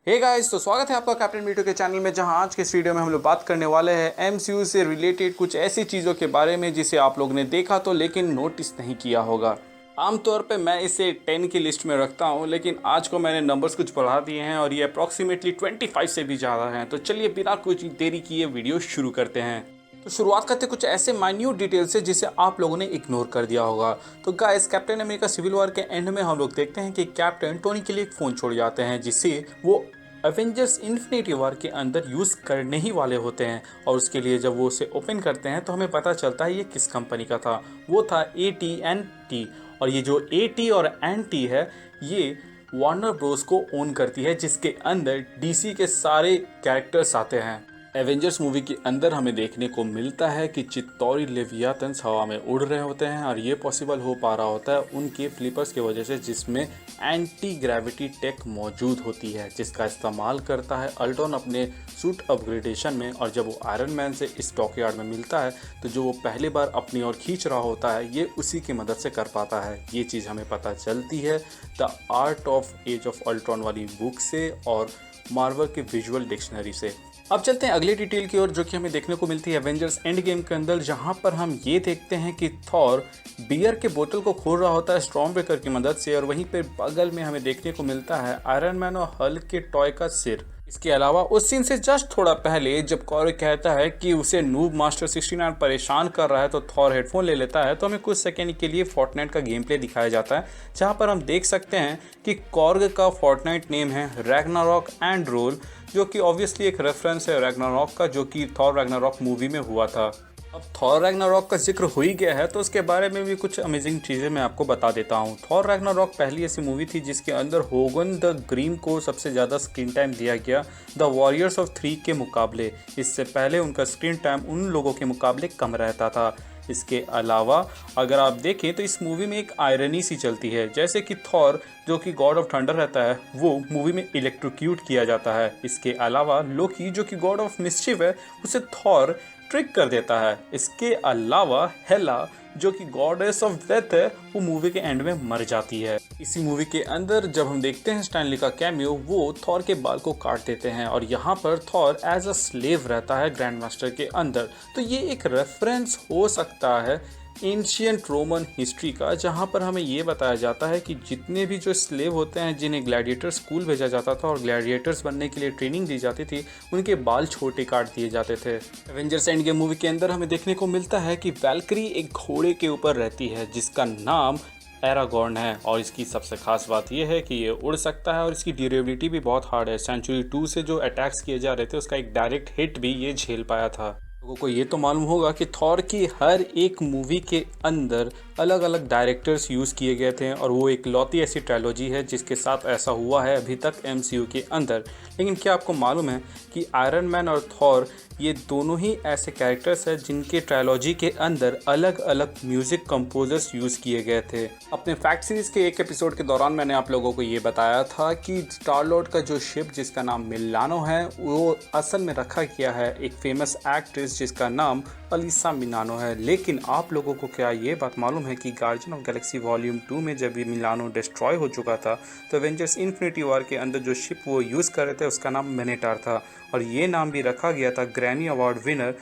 Hey guys, तो स्वागत है आपका कैप्टन मीटू के चैनल में, जहां आज के इस वीडियो में हम लोग बात करने वाले हैं एमसीयू से रिलेटेड कुछ ऐसी चीज़ों के बारे में जिसे आप लोगों ने देखा तो लेकिन नोटिस नहीं किया होगा। आमतौर पे मैं इसे 10 की लिस्ट में रखता हूं, लेकिन आज को मैंने नंबर्स कुछ बढ़ा दिए हैं और ये अप्रॉक्सीमेटली 25 से भी ज़्यादा हैं। तो चलिए बिना कुछ देरी किए वीडियो शुरू करते हैं। तो शुरुआत करते कुछ ऐसे माइन्यूट डिटेल्स से जिसे आप लोगों ने इग्नोर कर दिया होगा। तो guys, Captain America Civil War के एंड में हम लोग देखते हैं कि कैप्टन टोनी के लिए एक फ़ोन छोड़ जाते हैं जिसे वो एवेंजर्स इन्फिनिटी वॉर के अंदर यूज़ करने ही वाले होते हैं। और उसके लिए जब वो उसे ओपन करते हैं तो हमें पता चलता है ये किस कंपनी का था। वो था AT&T। और ये जो AT और NT है, ये वार्नर ब्रोस को ओन करती है, जिसके अंदर DC के सारे कैरेक्टर्स आते हैं। एवेंजर्स मूवी के अंदर हमें देखने को मिलता है कि चित्तौरी लेवियाथन्स हवा में उड़ रहे होते हैं और ये पॉसिबल हो पा रहा होता है उनके फ्लिपर्स की वजह से, जिसमें एंटी ग्रेविटी टेक मौजूद होती है, जिसका इस्तेमाल करता है अल्ट्रॉन अपने सूट अपग्रेडेशन में। और जब वो आयरन मैन से इस डॉकयार्ड में मिलता है तो जो वो पहली बार अपनी ओर खींच रहा होता है, ये उसी की मदद से कर पाता है। ये चीज़ हमें पता चलती है the art of Age of Ultron वाली बुक से और मार्वल के विजुअल डिक्शनरी से। अब चलते हैं अगली डिटेल की ओर, जो कि हमें देखने को मिलती है एवेंजर्स एंड गेम के अंदर, जहां पर हम ये देखते हैं कि थॉर बियर के बोतल को खोल रहा होता है स्टॉर्म ब्रेकर की मदद से, और वहीं पर बगल में हमें देखने को मिलता है आयरन मैन और हल्क के टॉय का सिर। इसके अलावा उस सीन से जस्ट थोड़ा पहले जब कॉर कहता है कि उसे नूब मास्टर 69 परेशान कर रहा है, तो थॉर हेडफोन ले लेता है। तो हमें कुछ सेकंड के लिए फोर्टनाइट का गेम प्ले दिखाया जाता है, जहां पर हम देख सकते हैं कि कॉर्ग का फोर्टनाइट नेम है रैग्नारॉक एंड रोल, जो कि ऑब्वियसली एक रेफरेंस है रैग्नारॉक का, जो कि थॉर रैग्नारॉक मूवी में हुआ था। अब थॉर रैग्नारॉक का जिक्र हो ही गया है तो उसके बारे में भी कुछ अमेजिंग चीज़ें मैं आपको बता देता हूँ। थॉर रैग्नारॉक पहली ऐसी मूवी थी जिसके अंदर होगन द ग्रीम को सबसे ज़्यादा स्क्रीन टाइम दिया गया द वॉरियर्स ऑफ 3 के मुकाबले। इससे पहले उनका स्क्रीन टाइम उन लोगों के मुकाबले कम रहता था। इसके अलावा अगर आप देखें तो इस मूवी में एक आयरनी सी चलती है, जैसे कि थॉर जो कि गॉड ऑफ थंडर रहता है वो मूवी में इलेक्ट्रोक्यूट किया जाता है। इसके अलावा लोकी जो कि गॉड ऑफ मिस्चिफ है उसे थॉर ट्रिक कर देता है। इसके अलावा हेला जो कि गॉडेस ऑफ डेथ है वो मूवी के एंड में मर जाती है। इसी मूवी के अंदर जब हम देखते हैं स्टैनली का कैमियो, वो थॉर के बाल को काट देते हैं और यहाँ पर थॉर एज अ स्लेव रहता है ग्रैंड मास्टर के अंदर। तो ये एक रेफरेंस हो सकता है एंशियंट रोमन हिस्ट्री का, जहाँ पर हमें ये बताया जाता है कि जितने भी जो स्लेव होते हैं जिन्हें ग्लैडिएटर स्कूल भेजा जाता था और ग्लैडिएटर्स बनने के लिए ट्रेनिंग दी जाती थी, उनके बाल छोटे काट दिए जाते थे। एवेंजर्स एंड गेम मूवी के अंदर हमें देखने को मिलता है कि वैल्करी एक घोड़े के ऊपर रहती है जिसका नाम एरागॉर्न है, और इसकी सबसे खास बात यह है कि ये उड़ सकता है और इसकी ड्यूरेबिलिटी भी बहुत हार्ड है। सेंचुरी 2 से जो अटैक्स किए जा रहे थे उसका एक डायरेक्ट हिट भी ये झेल पाया था। लोगों को ये तो मालूम होगा कि थॉर की हर एक मूवी के अंदर अलग अलग डायरेक्टर्स यूज़ किए गए थे और वो एक लौती ऐसी ट्रायलॉजी है जिसके साथ ऐसा हुआ है अभी तक MCU के अंदर। लेकिन क्या आपको मालूम है कि आयरन मैन और थॉर ये दोनों ही ऐसे कैरेक्टर्स हैं जिनके ट्रायलॉजी के अंदर अलग अलग म्यूज़िक कंपोजर्स यूज़ किए गए थे। अपने फैक्ट सीरीज़ के एक एपिसोड के दौरान मैंने आप लोगों को ये बताया था कि स्टार लॉर्ड का जो शिप जिसका नाम मिलानो है वो असल में रखा गया है एक फेमस एक्ट्रेस जिसका नाम अलीसा मिलानो है। लेकिन आप लोगों को क्या ये बात मालूम है कि गार्जियन ऑफ गैलेक्सी वॉल्यूम 2 में जब ये मिलानो डिस्ट्रॉय हो चुका था तो एवेंजर्स इन्फिनिटी वॉर के अंदर जो शिप वो यूज़ कर रहे थे उसका नाम मिनेटार था, और ये नाम भी रखा गया था Grammy award winner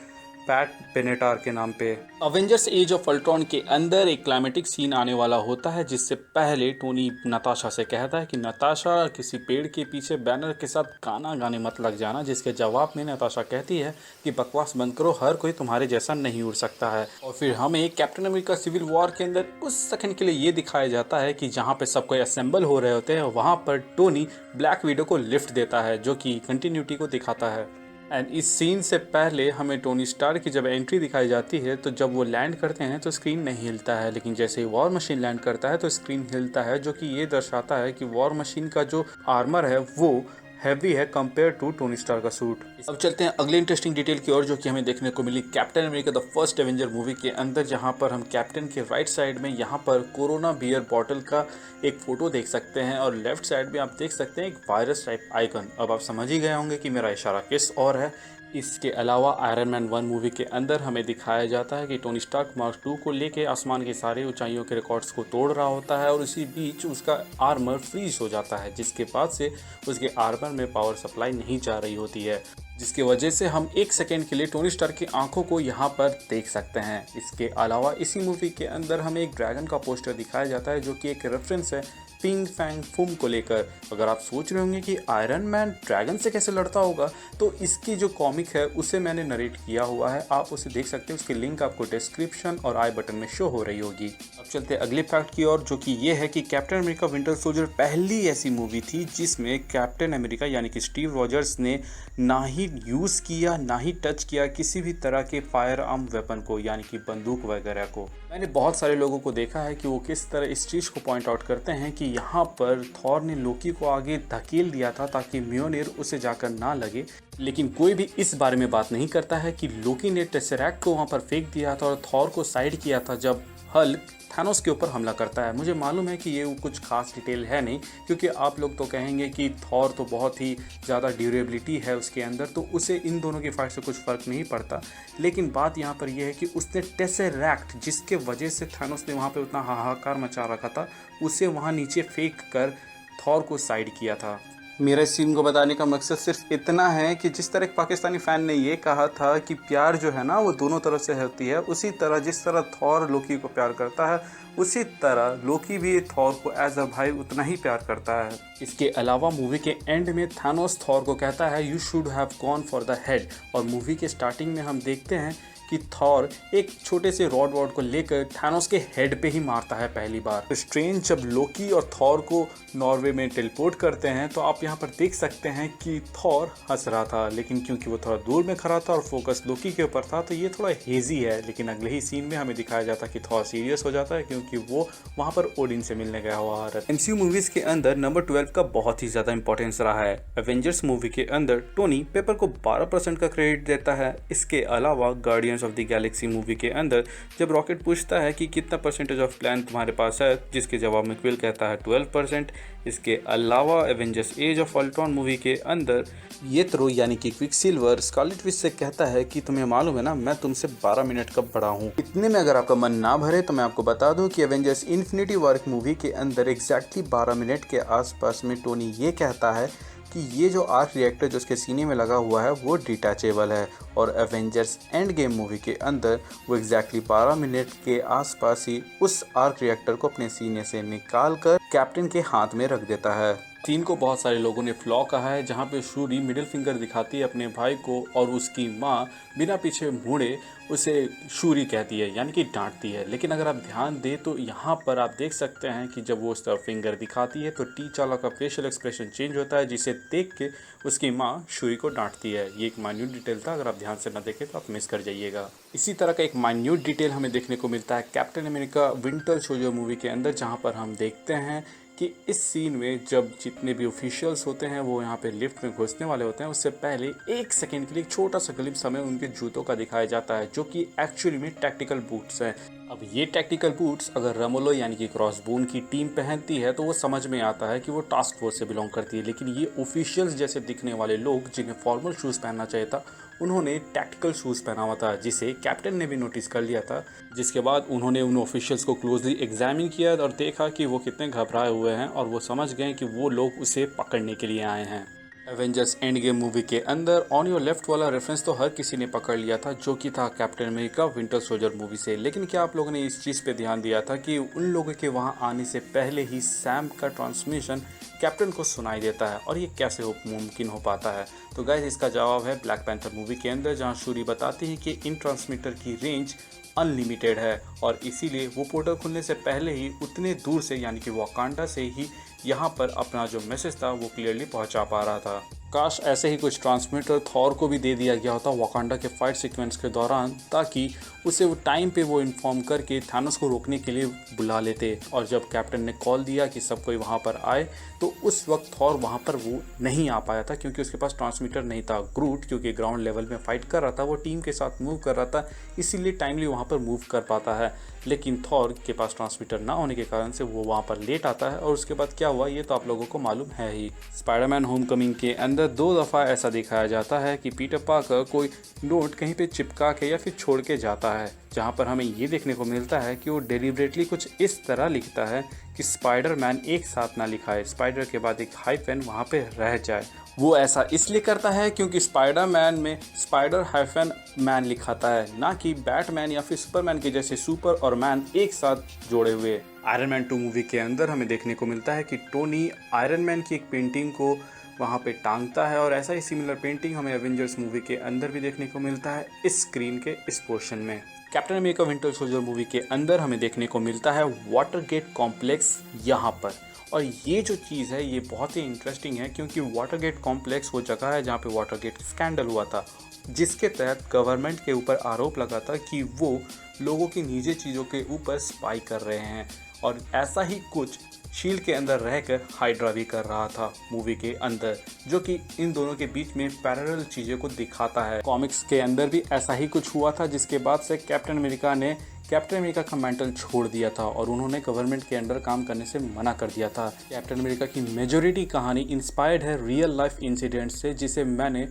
PAT Benatar के नाम पे। अवेंजर्स एज ऑफ अल्ट्रॉन के अंदर एक क्लाइमेटिक सीन आने वाला होता है जिससे पहले टोनी नताशा से कहता है कि नताशा किसी पेड़ के पीछे बैनर के साथ गाना गाने मत लग जाना, जिसके जवाब में नताशा कहती है कि बकवास बंद करो, हर कोई तुम्हारे जैसा नहीं उड़ सकता है। और फिर हमें कैप्टन अमेरिका सिविल वॉर के अंदर उस सेकंड के लिए ये दिखाया जाता है कि जहाँ पे सब कोई असेंबल हो रहे होते हैं वहाँ पर टोनी ब्लैक विडो को लिफ्ट देता है, जो कि कंटिन्यूटी को दिखाता है। एंड इस सीन से पहले हमें टोनी स्टार की जब एंट्री दिखाई जाती है तो जब वो लैंड करते हैं तो स्क्रीन नहीं हिलता है, लेकिन जैसे ही वॉर मशीन लैंड करता है तो स्क्रीन हिलता है, जो कि ये दर्शाता है कि वॉर मशीन का जो आर्मर है वो हैवी है कंपेयर टू टोनी स्टार का सूट। अब चलते हैं अगले इंटरेस्टिंग डिटेल की ओर, जो कि हमें देखने को मिली Captain America the First Avenger movie के अंदर, जहां पर हम कैप्टन के राइट साइड में यहाँ पर कोरोना बियर बॉटल का एक फोटो देख सकते हैं और लेफ्ट साइड में आप देख सकते हैं एक वायरस टाइप आइकन। अब आप समझ ही गए होंगे कि मेरा इशारा किस और है। इसके अलावा आयरन मैन 1 मूवी के अंदर हमें दिखाया जाता है कि टोनी स्टार्क मार्क 2 को लेके आसमान की सारी ऊंचाइयों के रिकॉर्ड्स को तोड़ रहा होता है और उसी बीच उसका आर्मर फ्रीज हो जाता है, जिसके बाद से उसके आर्मर में पावर सप्लाई नहीं जा रही होती है, जिसकी वजह से हम एक सेकेंड के लिए टोनी स्टार्क की आंखों को यहाँ पर देख सकते हैं। इसके अलावा इसी मूवी के अंदर हमें एक ड्रैगन का पोस्टर दिखाया जाता है जो कि एक रेफरेंस है पिंग फैंग फूम को लेकर। अगर आप सोच रहे होंगे कि आयरन मैन ड्रैगन से कैसे लड़ता होगा, तो इसकी जो कॉमिक है उसे मैंने नरेट किया हुआ है, आप उसे देख सकते हैं। उसकी लिंक आपको डिस्क्रिप्शन और आई बटन में शो हो रही होगी। अब चलते हैं अगले फैक्ट की ओर, जो कि ये है कि कैप्टन अमेरिका विंटर सोल्जर पहली ऐसी मूवी थी जिसमें कैप्टन अमेरिका यानी कि स्टीव रॉजर्स ने ना ही यूज़ किया ना ही टच किया किसी भी तरह के फायर आर्म वेपन को, यानी कि बंदूक वगैरह को। मैंने बहुत सारे लोगों को देखा है कि वो किस तरह इस चीज़ को पॉइंट आउट करते हैं कि यहाँ पर थॉर ने लोकी को आगे धकेल दिया था ताकि म्योनिर उसे जाकर ना लगे, लेकिन कोई भी इस बारे में बात नहीं करता है कि लोकी ने टेसरैक्ट को वहाँ पर फेंक दिया था और थॉर को साइड किया था जब हल्क थानोस के ऊपर हमला करता है। मुझे मालूम है कि ये कुछ खास डिटेल है नहीं, क्योंकि आप लोग तो कहेंगे कि थॉर तो बहुत ही ज़्यादा ड्यूरेबिलिटी है उसके अंदर, तो उसे इन दोनों की फाइट से कुछ फ़र्क नहीं पड़ता। लेकिन बात यहाँ पर यह है कि उसने टेसरैक्ट, जिसके वजह से थानोस ने वहाँ पे उतना हाहाकार मचा रखा था, उसे वहाँ नीचे फेंक कर थॉर को साइड किया था। मेरा इस सीन को बताने का मकसद सिर्फ इतना है कि जिस तरह एक पाकिस्तानी फ़ैन ने ये कहा था कि प्यार जो है ना वो दोनों तरफ से होती है, उसी तरह जिस तरह थॉर लोकी को प्यार करता है, उसी तरह लोकी भी थॉर को एज अ भाई उतना ही प्यार करता है। इसके अलावा मूवी के एंड में थानोस थॉर को कहता है you should have gone for the head, और मूवी के स्टार्टिंग में हम देखते हैं कि थॉर एक छोटे से रॉड को लेकर थानोस के हेड पे ही मारता है पहली बार। तो स्ट्रेंज जब लोकी और थॉर को नॉर्वे में टेलीपोर्ट करते हैं तो आप यहाँ पर देख सकते हैं कि थॉर हंस रहा था, लेकिन क्योंकि वो थोड़ा दूर में खड़ा था और फोकस लोकी के ऊपर था तो ये थोड़ा हेजी है। लेकिन अगले ही सीन में हमें दिखाया जाता है कि थॉर सीरियस हो जाता है क्योंकि वो वहाँ पर ओडिन से मिलने गया हुआ है। एमसीयू मूवीज के अंदर नंबर 12 का बहुत ही ज़्यादा इंपॉर्टेंस रहा है। एवेंजर्स मूवी के अंदर टोनी पेपर को 12% का क्रेडिट देता है। इसके अलावा guardians of the Galaxy movie के अंदर जब रॉकेट पूछता है कि कितना परसेंटेज ऑफ प्लान तुम्हारे पास है, जिसके जवाब में क्विल कहता है 12%। इसके अलावा Avengers Age of Ultron movie के अंदर येत्रो यानी कि क्विकसिल्वर स्कारलेट विच से कहता है कि तुम्हें मालूम है ना मैं तुमसे 12 मिनट का बड़ा हूँ। इतने में अगर आपका मन ना भरे तो मैं आपको बता दूं कि एवेंजर्स इन्फिनिटी वॉर मूवी के अंदर एग्जैक्टली 12 मिनट के आसपास में टोनी ये कहता है कि ये जो आर्क रिएक्टर जो उसके सीने में लगा हुआ है वो डिटैचेबल है, और एवेंजर्स एंड गेम मूवी के अंदर वो एग्जैक्टली 12 मिनट के आसपास ही उस आर्क रिएक्टर को अपने सीने से निकाल कर कैप्टन के हाथ में रख देता है। सीन को बहुत सारे लोगों ने फ्लॉ कहा है, जहाँ पे शूरी मिडिल फिंगर दिखाती है अपने भाई को और उसकी माँ बिना पीछे मुड़े उसे शूरी कहती है, यानी कि डांटती है। लेकिन अगर आप ध्यान दें तो यहाँ पर आप देख सकते हैं कि जब वो उस तरफ फिंगर दिखाती है तो टी चाला का फेशियल एक्सप्रेशन चेंज होता है, जिसे देख के उसकी माँ शूरी को डांटती है। ये एक माइन्यूट डिटेल था, अगर आप ध्यान से न देखें तो आप मिस कर जाइएगा। इसी तरह का एक माइन्यूट डिटेल हमें देखने को मिलता है captain America winter soldier movie के अंदर, जहाँ पर हम देखते हैं कि इस सीन में जब जितने भी ऑफिशियल्स होते हैं वो यहाँ पे लिफ्ट में घुसने वाले होते हैं, उससे पहले एक सेकेंड के लिए एक छोटा सा ग्लिम्स हमें उनके जूतों का दिखाया जाता है, जो कि एक्चुअली में टैक्टिकल बूट्स हैं। अब ये टैक्टिकल बूट्स अगर रमोलो यानी कि क्रॉसबोन की टीम पहनती है तो वो समझ में आता है कि वो टास्क फोर्स से बिलोंग करती है, लेकिन ये ऑफिशियल्स जैसे दिखने वाले लोग जिन्हें फॉर्मल शूज़ पहनना चाहिए था उन्होंने टैक्टिकल शूज़ पहना हुआ था, जिसे कैप्टन ने भी नोटिस कर लिया था। जिसके बाद उन्होंने उन ऑफिशियल्स को क्लोजली एग्जामिन किया और देखा कि वो कितने घबराए हुए हैं, और वो समझ गए कि वो लोग उसे पकड़ने के लिए आए हैं। एवेंजर्स एंड गेम मूवी के अंदर ऑन योर लेफ्ट वाला रेफरेंस तो हर किसी ने पकड़ लिया था, जो कि था captain America winter soldier movie से। लेकिन क्या आप लोगों ने इस चीज़ पे ध्यान दिया था कि उन लोगों के वहाँ आने से पहले ही सैम का ट्रांसमिशन कैप्टन को सुनाई देता है, और ये कैसे मुमकिन हो पाता है? तो गाइस इसका जवाब है ब्लैक पैंथर मूवी के अंदर, जहाँ शूरी बताती है कि इन ट्रांसमीटर की रेंज अनलिमिटेड है, और इसीलिए वो पोर्टल खुलने से पहले ही उतने दूर से यानी कि वाकांडा से ही यहाँ पर अपना जो मैसेज था वो क्लियरली पहुँचा पा रहा था। काश ऐसे ही कुछ ट्रांसमीटर थॉर को भी दे दिया गया होता वाकांडा के फाइट सीक्वेंस के दौरान, ताकि उसे वो टाइम पे वो इन्फॉर्म करके थानोस को रोकने के लिए बुला लेते। और जब कैप्टन ने कॉल दिया कि सब कोई वहाँ पर आए तो उस वक्त थॉर वहाँ पर वो नहीं आ पाया था क्योंकि उसके पास ट्रांसमीटर नहीं था। ग्रूट क्योंकि ग्राउंड लेवल में फाइट कर रहा था, वो टीम के साथ मूव कर रहा था, इसीलिए टाइमली वहाँ पर मूव कर पाता है। लेकिन थॉर के पास ट्रांसमीटर ना होने के कारण से वो वहाँ पर लेट आता है और उसके बाद क्या हुआ ये तो आप लोगों को मालूम है ही। स्पाइडरमैन होमकमिंग के अंदर 2 दफ़ा ऐसा दिखाया जाता है कि पीटर पार्कर कोई नोट कहीं पे चिपका के या फिर छोड़ के जाता है, जहाँ पर हमें ये देखने को मिलता है कि वो डेलिबरेटली कुछ इस तरह लिखता है कि स्पाइडरमैन एक साथ ना लिखा है, स्पाइडर के बाद एक हाइफन वहाँ पे रह जाए। वो ऐसा इसलिए करता है क्योंकि स्पाइडरमैन में स्पाइडर हाइफन मैन लिखाता है, ना कि बैटमैन या फिर सुपरमैन के जैसे सुपर और मैन एक साथ जोड़े हुए। आयरन मैन 2 मूवी के अंदर हमें देखने को मिलता है कि टोनी आयरन मैन की एक पेंटिंग को वहाँ पे टांगता है और ऐसा ही सिमिलर पेंटिंग हमें एवेंजर्स मूवी के अंदर भी देखने को मिलता है इस स्क्रीन के इस पोर्शन में। Captain America winter soldier movie के अंदर हमें देखने को मिलता है वाटरगेट कॉम्प्लेक्स यहाँ पर। और ये जो चीज़ है ये बहुत ही इंटरेस्टिंग है क्योंकि वाटरगेट कॉम्प्लेक्स वो जगह है जहाँ पे वाटरगेट स्कैंडल हुआ था, जिसके तहत गवर्नमेंट के ऊपर आरोप लगा था कि वो लोगों की निजी चीज़ों के ऊपर स्पाई कर रहे हैं। और ऐसा ही कुछ शील्ड के अंदर रहकर हाइड्रा भी कर रहा था मूवी के अंदर, जो कि इन दोनों के बीच में पैरेलल चीज़ों को दिखाता है। कॉमिक्स के अंदर भी ऐसा ही कुछ हुआ था, जिसके बाद से कैप्टन अमेरिका का मेंटल छोड़ दिया था और उन्होंने गवर्नमेंट के अंडर काम करने से मना कर दिया था। कैप्टन अमेरिका की मेजॉरिटी कहानी इंस्पायर्ड है रियल लाइफ इंसिडेंट से, जिसे मैंने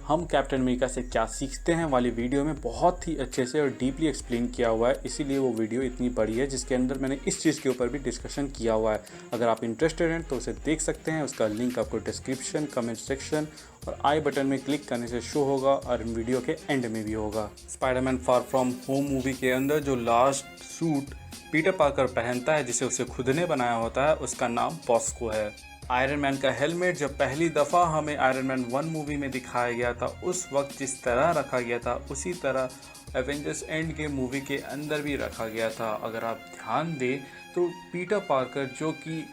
हम कैप्टन अमेरिका से क्या सीखते हैं वाली वीडियो में बहुत ही अच्छे से और डीपली एक्सप्लेन किया हुआ है, इसीलिए वो वीडियो इतनी बड़ी है जिसके अंदर मैंने इस चीज़ के ऊपर भी डिस्कशन किया हुआ है। अगर आप इंटरेस्टेड हैं तो उसे देख सकते हैं, उसका लिंक आपको डिस्क्रिप्शन, कमेंट सेक्शन और आई बटन में क्लिक करने से शो होगा और वीडियो के एंड में भी होगा। Spiderman far from home movie के अंदर जो लास्ट सूट पीटर पार्कर पहनता है, जिसे उसे खुद ने बनाया होता है, उसका नाम पॉस्को है। आयरन मैन का हेलमेट जब पहली दफ़ा हमें आयरन मैन 1 मूवी में दिखाया गया था, उस वक्त जिस तरह रखा गया था उसी तरह एवेंजर्स एंड गेम मूवी के अंदर भी रखा गया था। अगर आप ध्यान दें तो पीटर पार्कर जो कि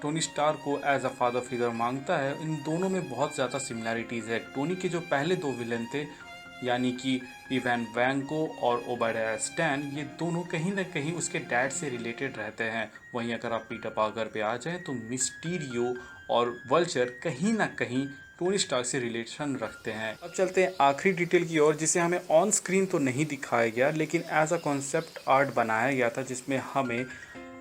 टोनी स्टार को एज अ फादर फिगर मांगता है, इन दोनों में बहुत ज़्यादा सिमिलैरिटीज़ है। टोनी के जो पहले 2 विलन थे यानी कि इवान वैंको और ओबाडिया स्टैन, ये दोनों कहीं ना कहीं उसके डैड से रिलेटेड रहते हैं। वहीं अगर आप पीटर पार्कर पे आ जाएं तो मिस्टीरियो और वल्चर कहीं ना कहीं टोनी स्टार्क से रिलेशन रखते हैं। अब चलते हैं आखिरी डिटेल की ओर, जिसे हमें ऑन स्क्रीन तो नहीं दिखाया गया लेकिन एज अ कॉन्सेप्ट आर्ट बनाया गया था, जिसमें हमें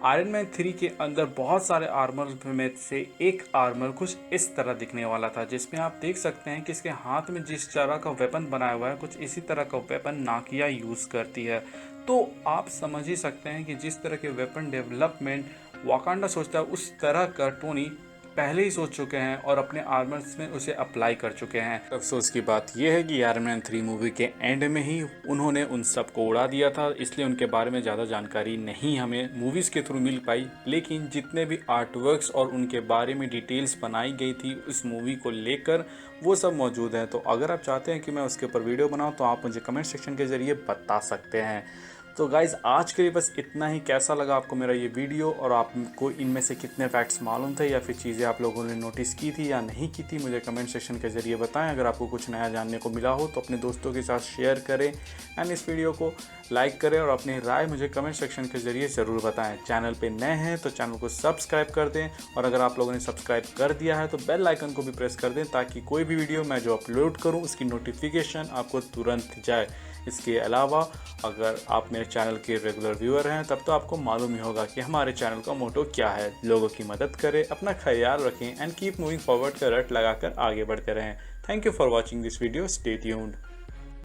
आयरन मैन 3 के अंदर बहुत सारे आर्मर में से एक आर्मर कुछ इस तरह दिखने वाला था, जिसमें आप देख सकते हैं कि इसके हाथ में जिस तरह का वेपन बनाया हुआ है कुछ इसी तरह का वेपन नाकिया यूज़ करती है। तो आप समझ ही सकते हैं कि जिस तरह के वेपन डेवलपमेंट वाकांडा सोचता है उस तरह का टोनी पहले ही सोच चुके हैं और अपने आर्मर्स में उसे अप्लाई कर चुके हैं। अफसोस की बात यह है कि आयरन मैन 3 मूवी के एंड में ही उन्होंने उन सब को उड़ा दिया था, इसलिए उनके बारे में ज़्यादा जानकारी नहीं हमें मूवीज़ के थ्रू मिल पाई। लेकिन जितने भी आर्टवर्क्स और उनके बारे में डिटेल्स बनाई गई थी उस मूवी को लेकर, वो सब मौजूद हैं। तो अगर आप चाहते हैं कि मैं उसके ऊपर वीडियो बनाऊँ तो आप मुझे कमेंट सेक्शन के ज़रिए बता सकते हैं। तो गाइज़ आज के लिए बस इतना ही। कैसा लगा आपको मेरा ये वीडियो और आपको इनमें से कितने फैक्ट्स मालूम थे या फिर चीज़ें आप लोगों ने नोटिस की थी या नहीं की थी, मुझे कमेंट सेक्शन के ज़रिए बताएं। अगर आपको कुछ नया जानने को मिला हो तो अपने दोस्तों के साथ शेयर करें एंड इस वीडियो को लाइक करें और अपनी राय मुझे कमेंट सेक्शन के ज़रिए ज़रूर बताएं। चैनल पे नए हैं तो चैनल को सब्सक्राइब कर दें और अगर आप लोगों ने सब्सक्राइब कर दिया है तो बेल आइकन को भी प्रेस कर दें ताकि कोई भी वीडियो मैं जो अपलोड करूँ उसकी नोटिफिकेशन आपको तुरंत जाए। इसके अलावा अगर आप मेरे चैनल के रेगुलर व्यूअर हैं तब तो आपको मालूम ही होगा कि हमारे चैनल का मोटो क्या है, लोगों की मदद करें, अपना ख्याल रखें एंड कीप मूविंग फॉरवर्ड का रट लगाकर आगे बढ़ते रहें। Thank you for watching this video, stay tuned.